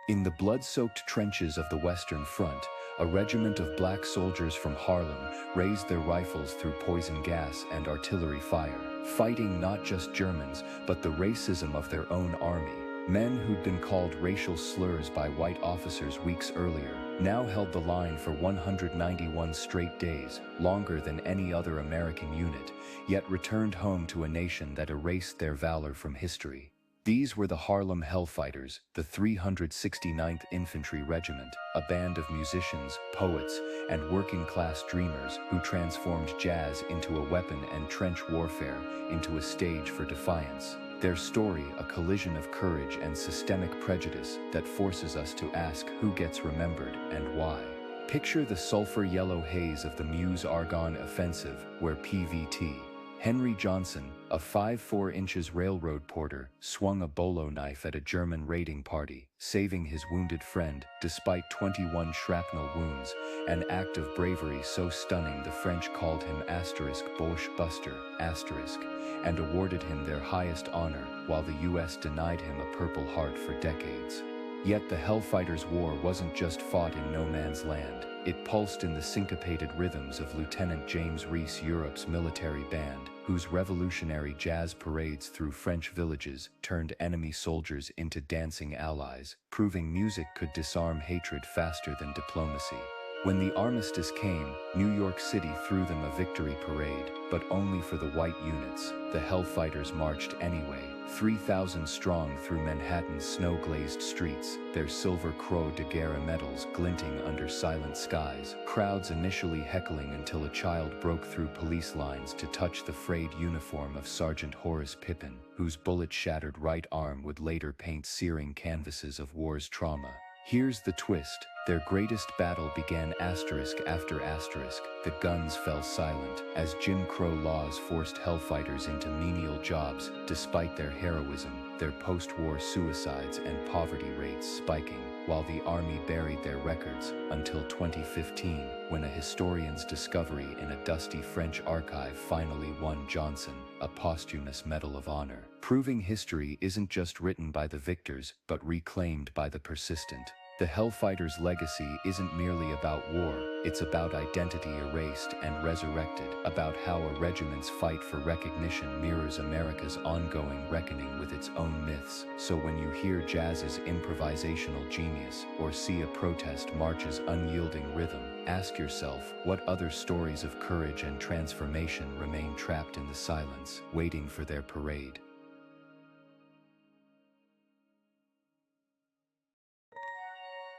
In the blood-soaked trenches of the Western Front, a regiment of black soldiers from Harlem raised their rifles through poison gas and artillery fire, fighting not just Germans, but the racism of their own army. Men who'd been called racial slurs by white officers weeks earlier now held the line for 191 straight days, longer than any other American unit, yet returned home to a nation that erased their valor from history. These were the Harlem Hellfighters, the 369th Infantry Regiment, a band of musicians, poets, and working-class dreamers who transformed jazz into a weapon and trench warfare into a stage for defiance. Their story, a collision of courage and systemic prejudice that forces us to ask who gets remembered and why. Picture the sulfur-yellow haze of the Meuse-Argonne Offensive, where PVT. Henry Johnson, a 5'4" railroad porter, swung a bolo knife at a German raiding party, saving his wounded friend despite 21 shrapnel wounds, an act of bravery so stunning the French called him Boche Buster, and awarded him their highest honor, while the US denied him a Purple Heart for decades. Yet the Hellfighters' War wasn't just fought in no man's land. It pulsed in the syncopated rhythms of Lieutenant James Reese Europe's military band, whose revolutionary jazz parades through French villages turned enemy soldiers into dancing allies, proving music could disarm hatred faster than diplomacy. When the armistice came, New York City threw them a victory parade, but only for the white units. The Hellfighters marched anyway, 3,000 strong through Manhattan's snow-glazed streets, their silver Croix de Guerre medals glinting under silent skies, crowds initially heckling until a child broke through police lines to touch the frayed uniform of Sergeant Horace Pippin, whose bullet-shattered right arm would later paint searing canvases of war's trauma. Here's the twist. Their greatest battle began asterisk after asterisk. The guns fell silent as Jim Crow laws forced Hellfighters into menial jobs despite their heroism, their post-war suicides and poverty rates spiking, while the army buried their records until 2015, when a historian's discovery in a dusty French archive finally won Johnson a posthumous Medal of Honor, proving history isn't just written by the victors but reclaimed by the persistent. The Hellfighters' legacy isn't merely about war, it's about identity erased and resurrected, about how a regiment's fight for recognition mirrors America's ongoing reckoning with its own myths. So when you hear jazz's improvisational genius or see a protest march's unyielding rhythm, ask yourself what other stories of courage and transformation remain trapped in the silence, waiting for their parade.